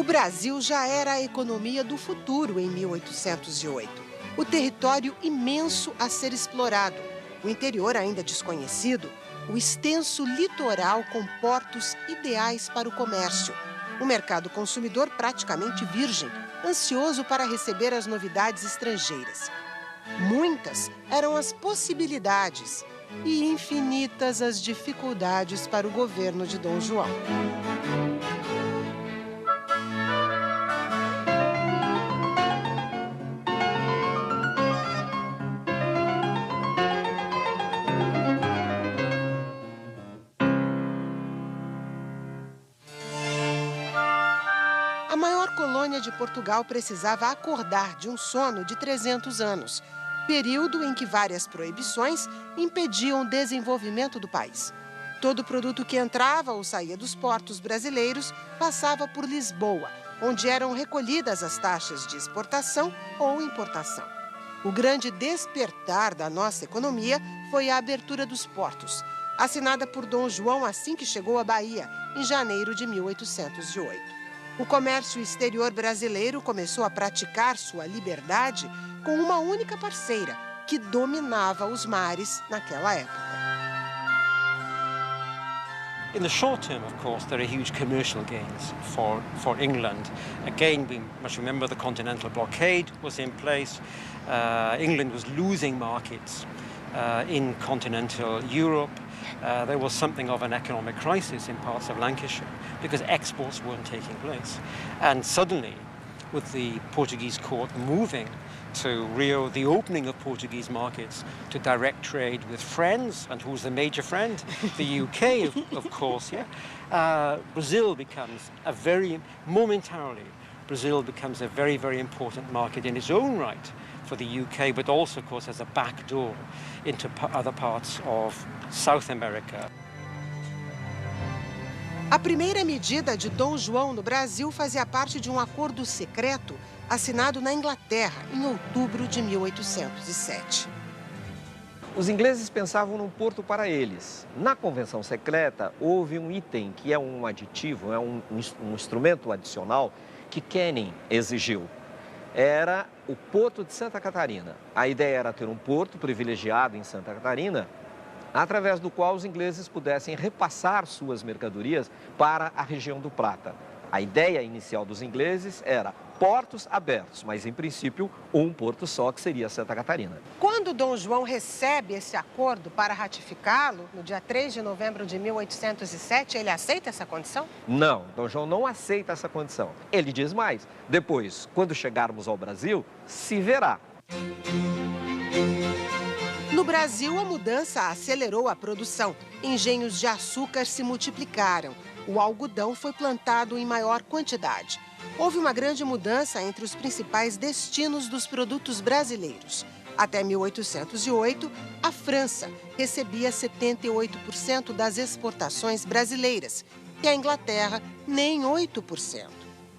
O Brasil já era a economia do futuro em 1808. O território imenso a ser explorado, o interior ainda desconhecido, o extenso litoral com portos ideais para o comércio, o mercado consumidor praticamente virgem, ansioso para receber as novidades estrangeiras. Muitas eram as possibilidades e infinitas as dificuldades para o governo de Dom João. A maior colônia de Portugal precisava acordar de um sono de 300 anos, período em que várias proibições impediam o desenvolvimento do país. Todo produto que entrava ou saía dos portos brasileiros passava por Lisboa, onde eram recolhidas as taxas de exportação ou importação. O grande despertar da nossa economia foi a abertura dos portos, assinada por Dom João assim que chegou à Bahia, em janeiro de 1808. O comércio exterior brasileiro começou a praticar sua liberdade com uma única parceira, que dominava os mares naquela época. In the short term, of course, there are huge commercial gains for England. Again, we must remember the continental blockade was in place. England was losing markets in continental Europe. There was something of an economic crisis in parts of Lancashire because exports weren't taking place. And suddenly, with the Portuguese court moving to Rio, the opening of Portuguese markets to direct trade with friends, and who's the major friend? The UK, of course, yeah. Brazil becomes Brazil becomes a very, very important market in its own right for the UK, but also, of course, as a back door into other parts of South America. A primeira medida de Dom João no Brasil fazia parte de um acordo secreto assinado na Inglaterra em outubro de 1807. Os ingleses pensavam num porto para eles. Na convenção secreta, houve um item que é um aditivo, é um instrumento adicional que Canning exigiu. Era o Porto de Santa Catarina. A ideia era ter um porto privilegiado em Santa Catarina, através do qual os ingleses pudessem repassar suas mercadorias para a região do Prata. A ideia inicial dos ingleses era portos abertos, mas em princípio um porto só, que seria Santa Catarina. Quando Dom João recebe esse acordo para ratificá-lo, no dia 3 de novembro de 1807, ele aceita essa condição? Não, Dom João não aceita essa condição. Ele diz mais: depois, quando chegarmos ao Brasil, se verá. No Brasil, a mudança acelerou a produção. Engenhos de açúcar se multiplicaram. O algodão foi plantado em maior quantidade. Houve uma grande mudança entre os principais destinos dos produtos brasileiros. Até 1808, a França recebia 78% das exportações brasileiras e a Inglaterra nem 8%.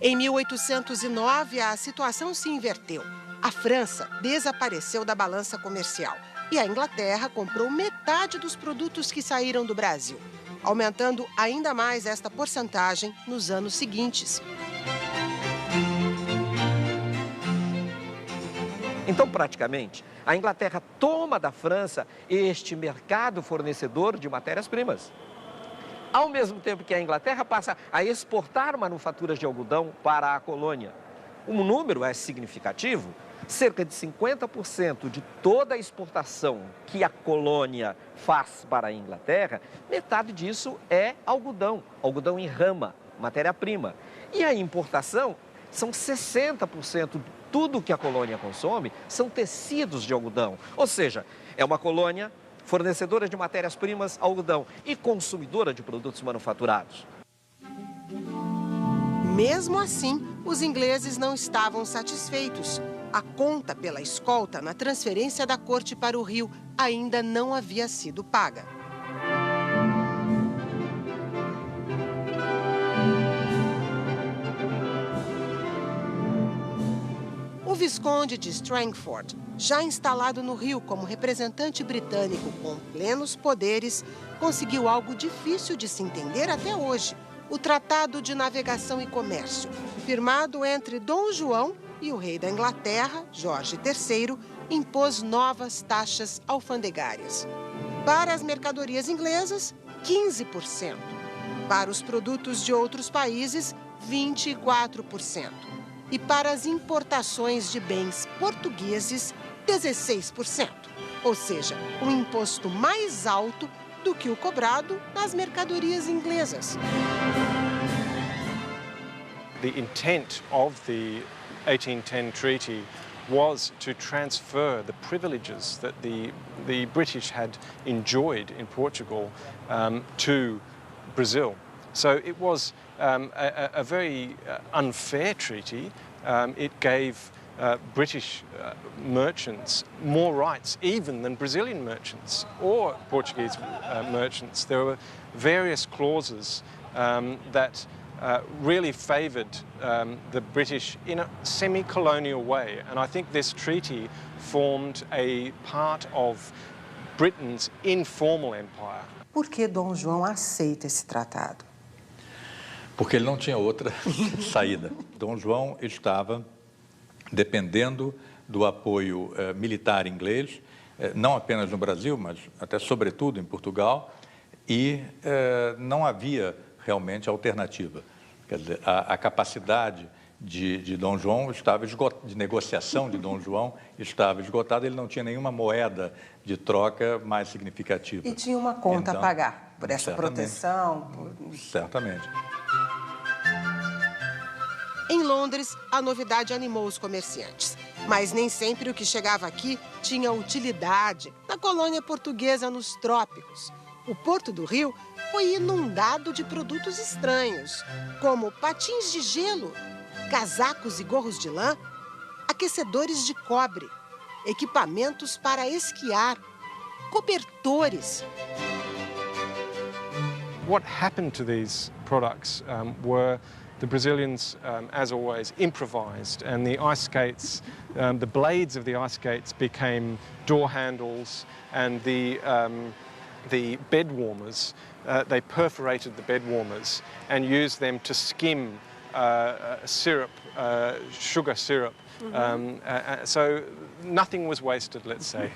Em 1809, a situação se inverteu. A França desapareceu da balança comercial e a Inglaterra comprou metade dos produtos que saíram do Brasil, aumentando ainda mais esta porcentagem nos anos seguintes. Então, praticamente, a Inglaterra toma da França este mercado fornecedor de matérias-primas. Ao mesmo tempo que a Inglaterra passa a exportar manufaturas de algodão para a colônia. Um número é significativo: cerca de 50% de toda a exportação que a colônia faz para a Inglaterra, metade disso é algodão em rama, matéria-prima. E a importação são 60%. Tudo que a colônia consome são tecidos de algodão. Ou seja, é uma colônia fornecedora de matérias-primas, algodão, e consumidora de produtos manufaturados. Mesmo assim, os ingleses não estavam satisfeitos. A conta pela escolta na transferência da corte para o Rio ainda não havia sido paga. O Visconde de Strangford, já instalado no Rio como representante britânico com plenos poderes, conseguiu algo difícil de se entender até hoje: o Tratado de Navegação e Comércio, firmado entre Dom João e o rei da Inglaterra, Jorge III, impôs novas taxas alfandegárias. Para as mercadorias inglesas, 15%. Para os produtos de outros países, 24%. E para as importações de bens portugueses, 16%. Ou seja, um imposto mais alto do que o cobrado nas mercadorias inglesas. The intent of the 1810 treaty was to transfer the privileges that the British had enjoyed in Portugal to Brazil. So it was a very unfair treaty. It gave British merchants more rights even than Brazilian merchants or Portuguese merchants. There were various clauses that really favoured the British in a semi-colonial way, and I think this treaty formed a part of Britain's informal empire. Por que Dom João aceita esse tratado? Porque ele não tinha outra saída. Dom João estava dependendo do apoio militar inglês, não apenas no Brasil, mas até sobretudo em Portugal, e não havia realmente alternativa. Quer dizer, a capacidade de Dom João estava esgotada, de negociação de Dom João estava esgotada, ele não tinha nenhuma moeda de troca mais significativa. E tinha uma conta a pagar por essa certamente, proteção? Certamente. Em Londres, a novidade animou os comerciantes. Mas nem sempre o que chegava aqui tinha utilidade na colônia portuguesa nos trópicos. O Porto do Rio foi inundado de produtos estranhos, como patins de gelo, casacos e gorros de lã, aquecedores de cobre, equipamentos para esquiar, cobertores. What happened to these products were the Brazilians, as always, improvised, and the ice skates, the blades of the ice skates became door handles, and the bed warmers, they perforated the bed warmers and used them to skim syrup, sugar syrup. So nothing was wasted, let's say.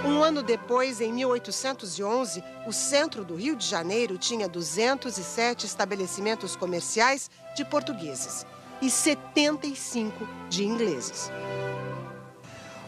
Um ano depois, em 1811, o centro do Rio de Janeiro tinha 207 estabelecimentos comerciais de portugueses e 75 de ingleses.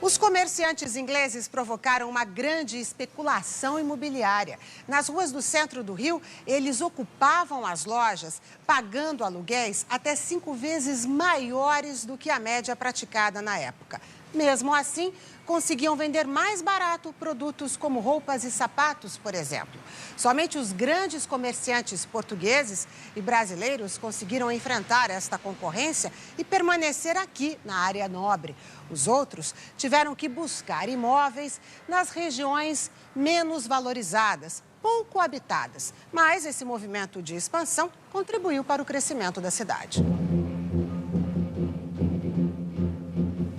Os comerciantes ingleses provocaram uma grande especulação imobiliária. Nas ruas do centro do Rio, eles ocupavam as lojas, pagando aluguéis até 5 vezes maiores do que a média praticada na época. Mesmo assim, conseguiam vender mais barato produtos como roupas e sapatos, por exemplo. Somente os grandes comerciantes portugueses e brasileiros conseguiram enfrentar esta concorrência e permanecer aqui na área nobre. Os outros tiveram que buscar imóveis nas regiões menos valorizadas, pouco habitadas. Mas esse movimento de expansão contribuiu para o crescimento da cidade.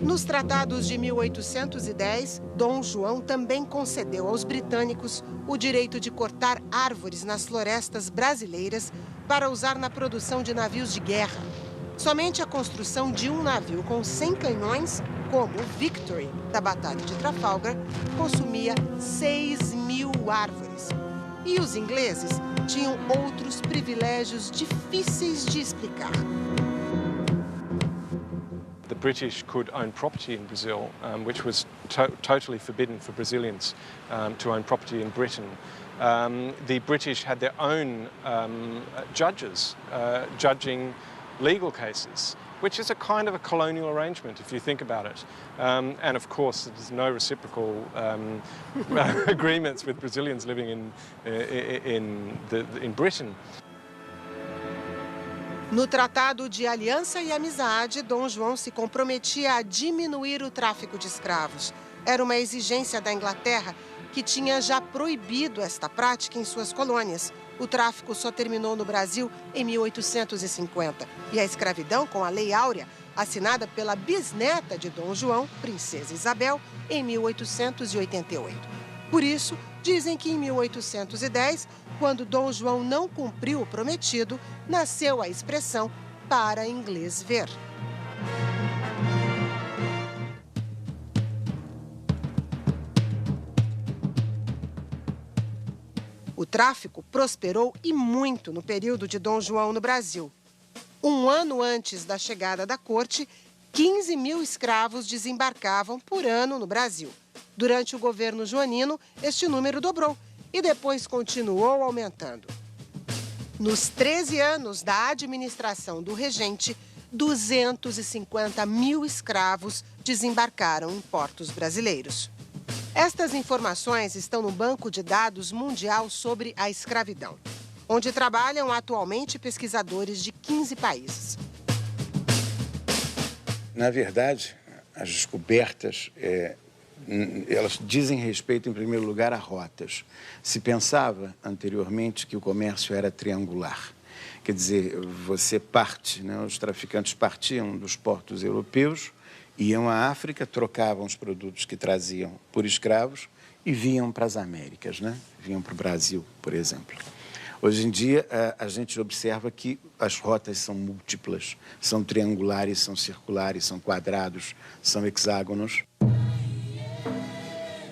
Nos tratados de 1810, Dom João também concedeu aos britânicos o direito de cortar árvores nas florestas brasileiras para usar na produção de navios de guerra. Somente a construção de um navio com 100 canhões, como o Victory, da Batalha de Trafalgar, consumia 6.000 árvores. E os ingleses tinham outros privilégios difíceis de explicar. The British could own property in Brazil, which was totally forbidden for Brazilians to own property in Britain. The British had their own judges judging legal cases, which is a kind of a colonial arrangement if you think about it. And of course, there's no reciprocal agreements with Brazilians living in Britain. No Tratado de Aliança e Amizade, Dom João se comprometia a diminuir o tráfico de escravos. Era uma exigência da Inglaterra, que tinha já proibido esta prática em suas colônias. O tráfico só terminou no Brasil em 1850. E a escravidão, com a Lei Áurea, assinada pela bisneta de Dom João, Princesa Isabel, em 1888. Por isso, dizem que em 1810, quando Dom João não cumpriu o prometido, nasceu a expressão para inglês ver. O tráfico prosperou e muito no período de Dom João no Brasil. Um ano antes da chegada da corte, 15 mil escravos desembarcavam por ano no Brasil. Durante o governo joanino, este número dobrou e depois continuou aumentando. Nos 13 anos da administração do regente, 250 mil escravos desembarcaram em portos brasileiros. Estas informações estão no Banco de Dados Mundial sobre a Escravidão, onde trabalham atualmente pesquisadores de 15 países. Na verdade, as descobertas, elas dizem respeito, em primeiro lugar, a rotas. Se pensava anteriormente que o comércio era triangular. Quer dizer, você parte, né? Os traficantes partiam dos portos europeus, iam à África, trocavam os produtos que traziam por escravos e vinham para as Américas, né? Vinham para o Brasil, por exemplo. Hoje em dia, a gente observa que as rotas são múltiplas, são triangulares, são circulares, são quadrados, são hexágonos.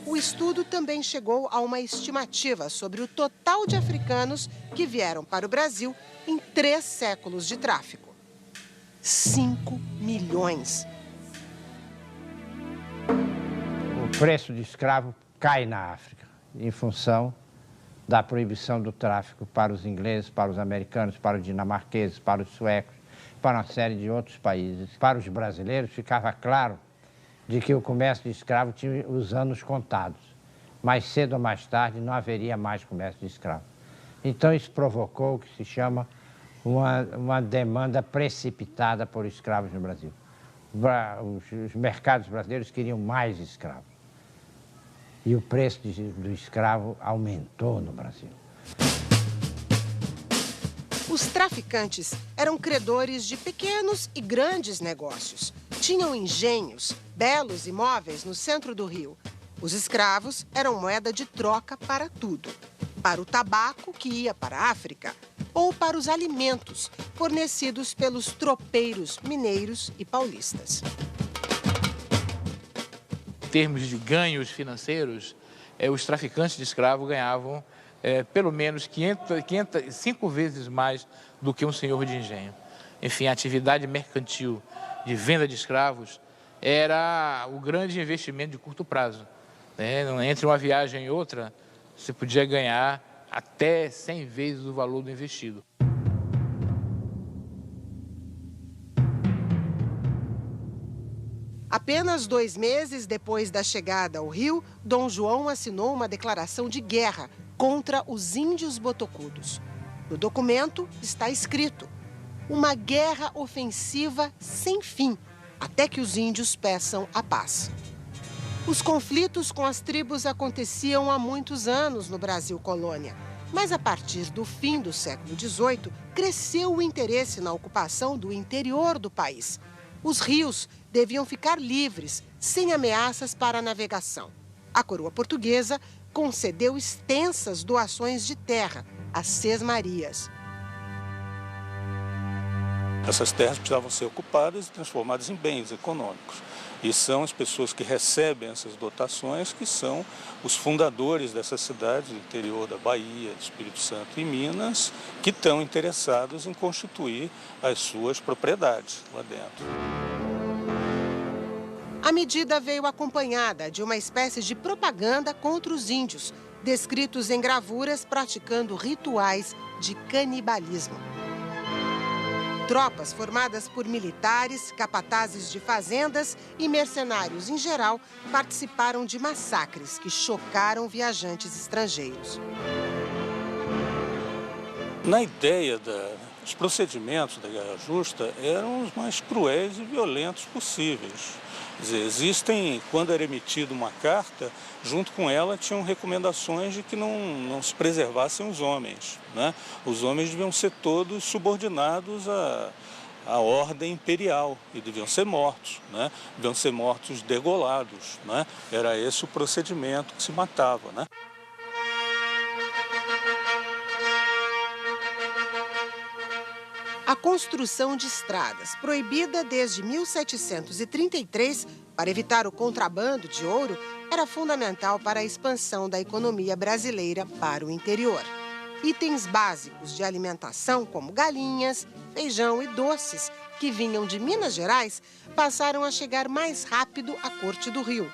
O estudo também chegou a uma estimativa sobre o total de africanos que vieram para o Brasil em 3 séculos de tráfico. 5 milhões. O preço de escravo cai na África, em função da proibição do tráfico para os ingleses, para os americanos, para os dinamarqueses, para os suecos, para uma série de outros países. Para os brasileiros ficava claro de que o comércio de escravo tinha os anos contados. Mais cedo ou mais tarde não haveria mais comércio de escravo. Então isso provocou o que se chama uma demanda precipitada por escravos no Brasil. Os mercados brasileiros queriam mais escravos. E o preço do escravo aumentou no Brasil. Os traficantes eram credores de pequenos e grandes negócios. Tinham engenhos, belos imóveis no centro do Rio. Os escravos eram moeda de troca para tudo. Para o tabaco, que ia para a África, ou para os alimentos fornecidos pelos tropeiros mineiros e paulistas. Em termos de ganhos financeiros, os traficantes de escravos ganhavam pelo menos 5 vezes mais do que um senhor de engenho. Enfim, a atividade mercantil de venda de escravos era o grande investimento de curto prazo. Entre uma viagem e outra, você podia ganhar até 100 vezes o valor do investido. Apenas 2 meses depois da chegada ao Rio, Dom João assinou uma declaração de guerra contra os índios botocudos. No documento está escrito: uma guerra ofensiva sem fim, até que os índios peçam a paz. Os conflitos com as tribos aconteciam há muitos anos no Brasil colônia, mas a partir do fim do século XVIII, cresceu o interesse na ocupação do interior do país. Os rios deviam ficar livres, sem ameaças para a navegação. A coroa portuguesa concedeu extensas doações de terra às Sesmarias. Essas terras precisavam ser ocupadas e transformadas em bens econômicos. E são as pessoas que recebem essas dotações que são os fundadores dessas cidades do interior da Bahia, do Espírito Santo e Minas, que estão interessados em constituir as suas propriedades lá dentro. A medida veio acompanhada de uma espécie de propaganda contra os índios, descritos em gravuras praticando rituais de canibalismo. Tropas formadas por militares, capatazes de fazendas e mercenários em geral participaram de massacres que chocaram viajantes estrangeiros. Na ideia os procedimentos da Guerra Justa eram os mais cruéis e violentos possíveis. Quer dizer, existem, quando era emitida uma carta, junto com ela tinham recomendações de que não se preservassem os homens, né? Os homens deviam ser todos subordinados a ordem imperial e deviam ser mortos, né? Deviam ser mortos degolados, né? Era esse o procedimento que se matava, né? A construção de estradas, proibida desde 1733 para evitar o contrabando de ouro, era fundamental para a expansão da economia brasileira para o interior. Itens básicos de alimentação, como galinhas, feijão e doces, que vinham de Minas Gerais, passaram a chegar mais rápido à Corte do Rio.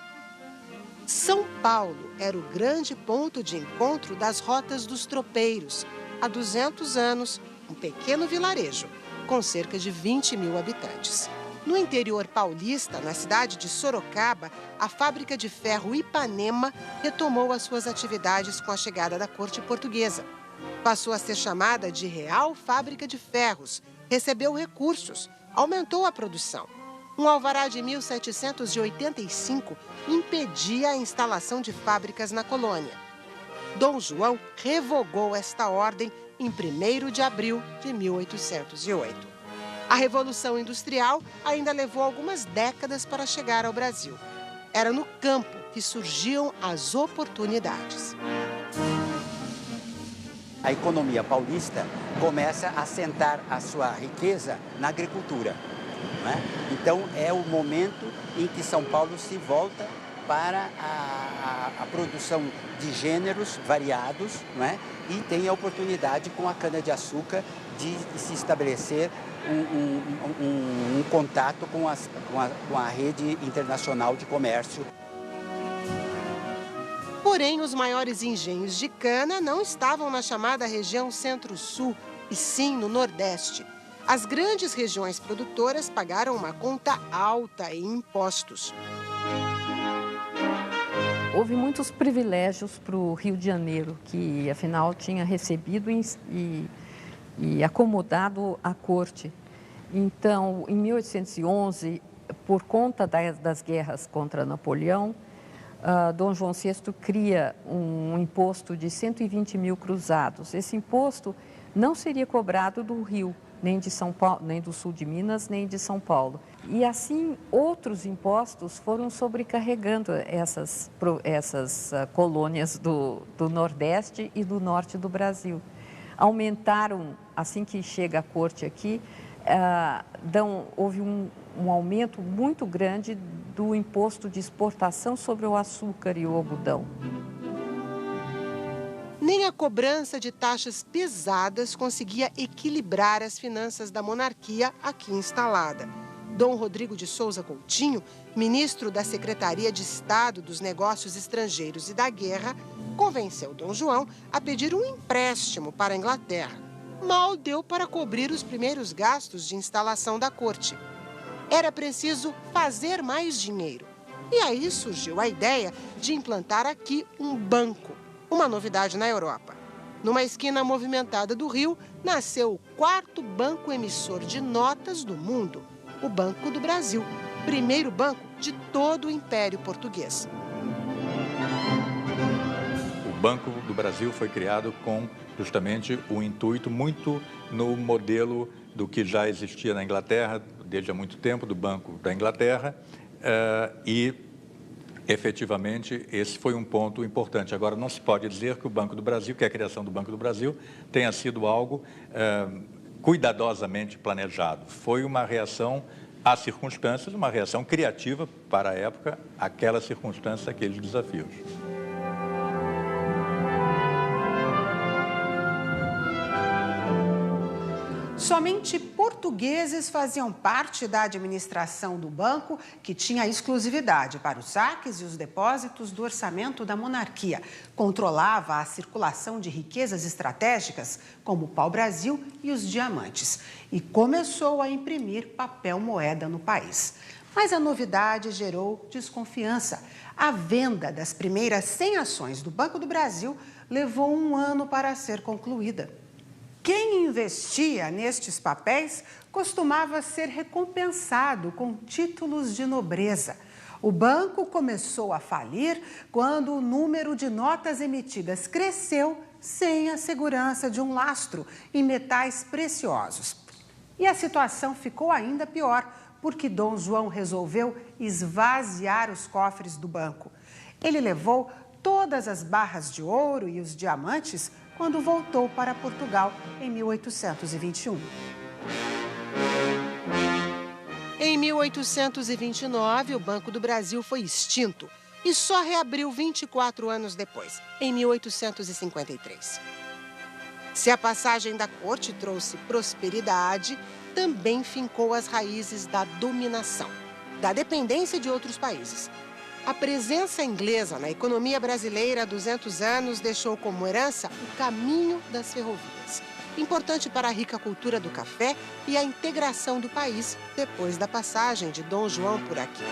São Paulo era o grande ponto de encontro das rotas dos tropeiros. Há 200 anos, um pequeno vilarejo, com cerca de 20 mil habitantes. No interior paulista, na cidade de Sorocaba, a fábrica de ferro Ipanema retomou as suas atividades com a chegada da corte portuguesa. Passou a ser chamada de Real Fábrica de Ferros, recebeu recursos, aumentou a produção. Um alvará de 1785 impedia a instalação de fábricas na colônia. Dom João revogou esta ordem em 1º de abril de 1808. A Revolução Industrial ainda levou algumas décadas para chegar ao Brasil. Era no campo que surgiam as oportunidades. A economia paulista começa a assentar a sua riqueza na agricultura, né? Então, é o momento em que São Paulo se volta para a produção de gêneros variados, né? E tem a oportunidade, com a cana-de-açúcar, de se estabelecer um contato com a rede internacional de comércio. Porém, os maiores engenhos de cana não estavam na chamada região Centro-Sul, e sim no Nordeste. As grandes regiões produtoras pagaram uma conta alta em impostos. Houve muitos privilégios para o Rio de Janeiro, que afinal tinha recebido e acomodado a corte. Então, em 1811, por conta das guerras contra Napoleão, Dom João VI cria um imposto de 120 mil cruzados. Esse imposto não seria cobrado do Rio, nem de São Paulo, nem do sul de Minas, nem de São Paulo. E assim, outros impostos foram sobrecarregando essas colônias do Nordeste e do Norte do Brasil. Aumentaram, assim que chega a corte aqui, houve um aumento muito grande do imposto de exportação sobre o açúcar e o algodão. Nem a cobrança de taxas pesadas conseguia equilibrar as finanças da monarquia aqui instalada. Dom Rodrigo de Souza Coutinho, ministro da Secretaria de Estado dos Negócios Estrangeiros e da Guerra, convenceu Dom João a pedir um empréstimo para a Inglaterra. Mal deu para cobrir os primeiros gastos de instalação da corte. Era preciso fazer mais dinheiro. E aí surgiu a ideia de implantar aqui um banco, uma novidade na Europa. Numa esquina movimentada do Rio, nasceu o 4º banco emissor de notas do mundo, o Banco do Brasil, primeiro banco de todo o Império Português. O Banco do Brasil foi criado com justamente o intuito muito no modelo do que já existia na Inglaterra, desde há muito tempo, do Banco da Inglaterra, e efetivamente esse foi um ponto importante. Agora, não se pode dizer que o Banco do Brasil, que a criação do Banco do Brasil, tenha sido algo cuidadosamente planejado. Foi uma reação às circunstâncias, uma reação criativa para a época, aquelas circunstâncias, aqueles desafios. Somente portugueses faziam parte da administração do banco, que tinha exclusividade para os saques e os depósitos do orçamento da monarquia. Controlava a circulação de riquezas estratégicas, como o pau-brasil e os diamantes. E começou a imprimir papel moeda no país. Mas a novidade gerou desconfiança. A venda das primeiras 100 ações do Banco do Brasil levou 1 ano para ser concluída. Quem investia nestes papéis costumava ser recompensado com títulos de nobreza. O banco começou a falir quando o número de notas emitidas cresceu sem a segurança de um lastro em metais preciosos. E a situação ficou ainda pior, porque Dom João resolveu esvaziar os cofres do banco. Ele levou todas as barras de ouro e os diamantes quando voltou para Portugal em 1821. Em 1829, o Banco do Brasil foi extinto e só reabriu 24 anos depois, em 1853. Se a passagem da corte trouxe prosperidade, também fincou as raízes da dominação, da dependência de outros países. A presença inglesa na economia brasileira há 200 anos deixou como herança o caminho das ferrovias, importante para a rica cultura do café e a integração do país depois da passagem de Dom João por aqui.